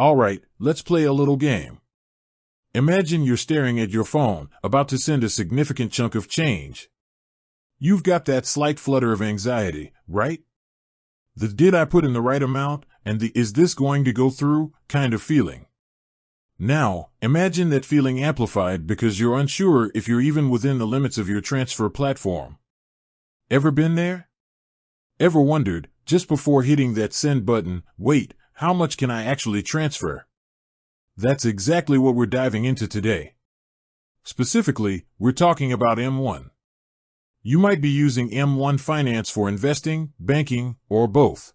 Alright, let's play a little game. Imagine you're staring at your phone, about to send a significant chunk of change. You've got that slight flutter of anxiety, right? The "did I put in the right amount?" and the "is this going to go through?" kind of feeling. Now, imagine that feeling amplified because you're unsure if you're even within the limits of your transfer platform. Ever been there? Ever wondered, just before hitting that send button, wait, how much can I actually transfer? That's exactly what we're diving into today. Specifically, we're talking about M1. You might be using M1 Finance for investing, banking, or both.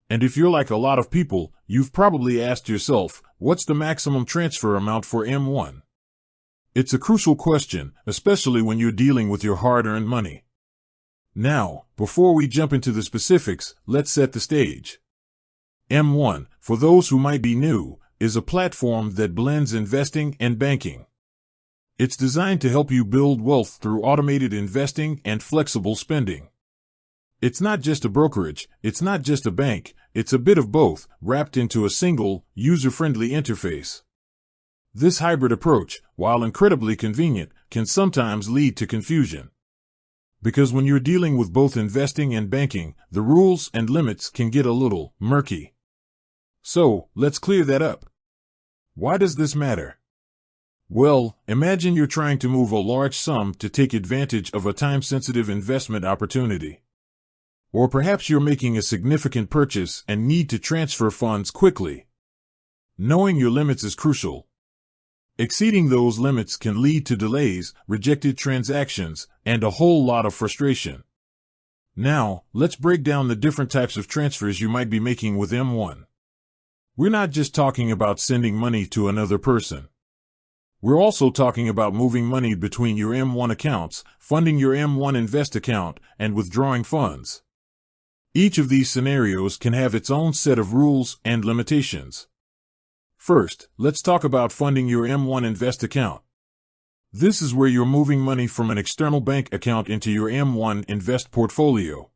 And if you're like a lot of people, you've probably asked yourself, what's the maximum transfer amount for M1? It's a crucial question, especially when you're dealing with your hard-earned money. Now, before we jump into the specifics, let's set the stage. M1, for those who might be new, is a platform that blends investing and banking. It's designed to help you build wealth through automated investing and flexible spending. It's not just a brokerage, it's not just a bank, it's a bit of both, wrapped into a single, user-friendly interface. This hybrid approach, while incredibly convenient, can sometimes lead to confusion. Because when you're dealing with both investing and banking, the rules and limits can get a little murky. So, let's clear that up. Why does this matter? Well, imagine you're trying to move a large sum to take advantage of a time-sensitive investment opportunity. Or perhaps you're making a significant purchase and need to transfer funds quickly. Knowing your limits is crucial. Exceeding those limits can lead to delays, rejected transactions, and a whole lot of frustration. Now, let's break down the different types of transfers you might be making with M1. We're not just talking about sending money to another person. We're also talking about moving money between your M1 accounts, funding your M1 Invest account, and withdrawing funds. Each of these scenarios can have its own set of rules and limitations. First, let's talk about funding your M1 Invest account. This is where you're moving money from an external bank account into your M1 Invest portfolio.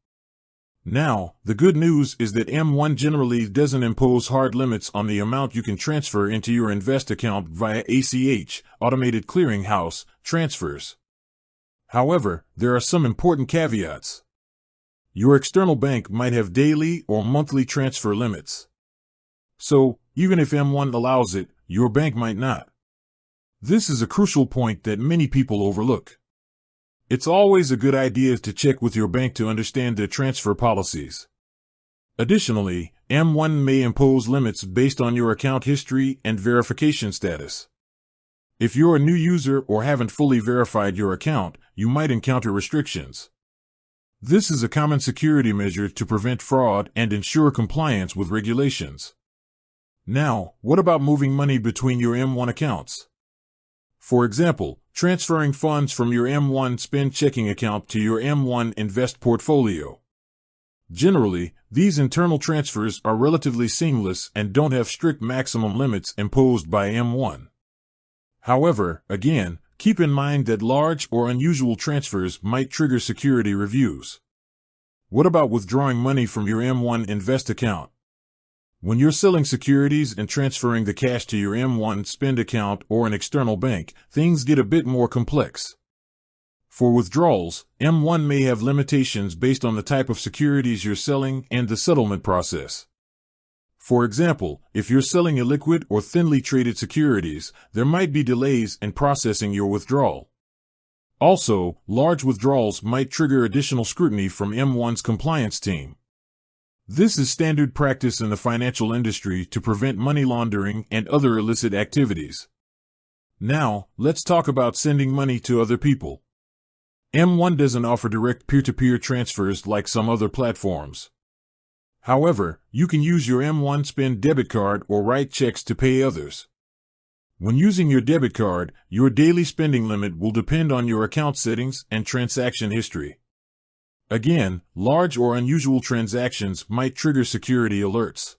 Now, the good news is that M1 generally doesn't impose hard limits on the amount you can transfer into your Invest account via ACH, Automated Clearinghouse, transfers. However, there are some important caveats. Your external bank might have daily or monthly transfer limits. So, even if M1 allows it, your bank might not. This is a crucial point that many people overlook. It's always a good idea to check with your bank to understand their transfer policies. Additionally, M1 may impose limits based on your account history and verification status. If you're a new user or haven't fully verified your account, you might encounter restrictions. This is a common security measure to prevent fraud and ensure compliance with regulations. Now, what about moving money between your M1 accounts? For example, transferring funds from your M1 Spend checking account to your M1 Invest portfolio. Generally, these internal transfers are relatively seamless and don't have strict maximum limits imposed by M1. However, again, keep in mind that large or unusual transfers might trigger security reviews. What about withdrawing money from your M1 Invest account? When you're selling securities and transferring the cash to your M1 Spend account or an external bank, things get a bit more complex. For withdrawals, M1 may have limitations based on the type of securities you're selling and the settlement process. For example, if you're selling illiquid or thinly traded securities, there might be delays in processing your withdrawal. Also, large withdrawals might trigger additional scrutiny from M1's compliance team. This is standard practice in the financial industry to prevent money laundering and other illicit activities. Now, let's talk about sending money to other people. M1 doesn't offer direct peer-to-peer transfers like some other platforms. However, you can use your M1 Spend debit card or write checks to pay others. When using your debit card, your daily spending limit will depend on your account settings and transaction history. Again, large or unusual transactions might trigger security alerts.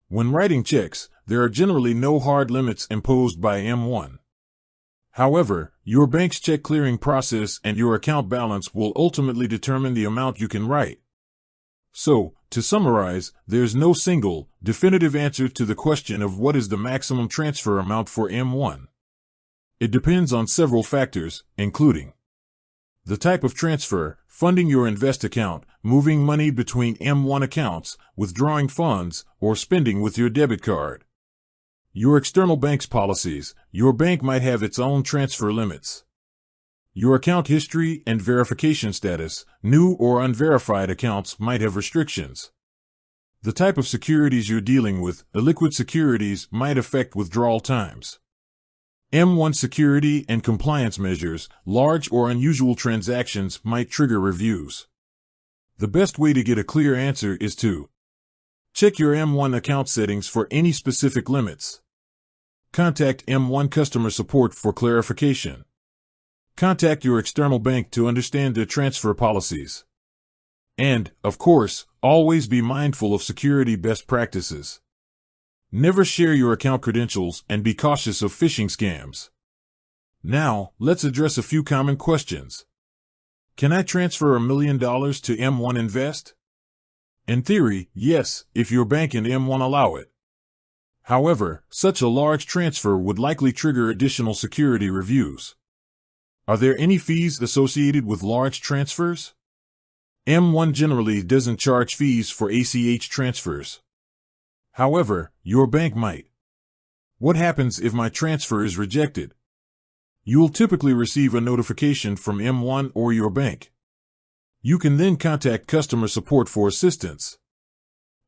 When writing checks, there are generally no hard limits imposed by M1. However, your bank's check clearing process and your account balance will ultimately determine the amount you can write. So, to summarize, there's no single, definitive answer to the question of what is the maximum transfer amount for M1. It depends on several factors, including the type of transfer, funding your invest account, moving money between M1 accounts, withdrawing funds, or spending with your debit card. Your external bank's policies. Your bank might have its own transfer limits. Your account history and verification status. New or unverified accounts might have restrictions. The type of securities you're dealing with. Illiquid securities might affect withdrawal times. M1 security and compliance measures. Large or unusual transactions might trigger reviews. The best way to get a clear answer is to check your M1 account settings for any specific limits. Contact M1 customer support for clarification. Contact your external bank to understand their transfer policies. And, of course, always be mindful of security best practices. Never share your account credentials and be cautious of phishing scams. Now, let's address a few common questions. Can I transfer $1 million to M1 Invest? In theory, yes, if your bank and M1 allow it. However, such a large transfer would likely trigger additional security reviews. Are there any fees associated with large transfers? M1 generally doesn't charge fees for ACH transfers. However, your bank might. What happens if my transfer is rejected? You'll typically receive a notification from M1 or your bank. You can then contact customer support for assistance.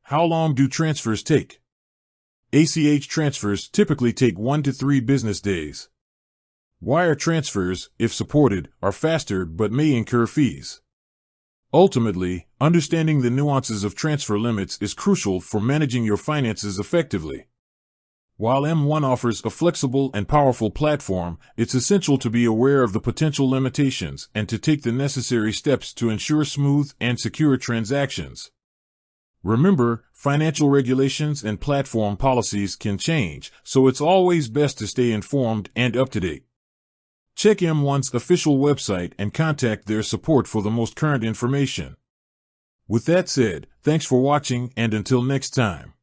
How long do transfers take? ACH transfers typically take 1 to 3 business days. Wire transfers, if supported, are faster but may incur fees. Ultimately, understanding the nuances of transfer limits is crucial for managing your finances effectively. While M1 offers a flexible and powerful platform, it's essential to be aware of the potential limitations and to take the necessary steps to ensure smooth and secure transactions. Remember, financial regulations and platform policies can change, so it's always best to stay informed and up to date. Check M1's official website and contact their support for the most current information. With that said, thanks for watching, and until next time.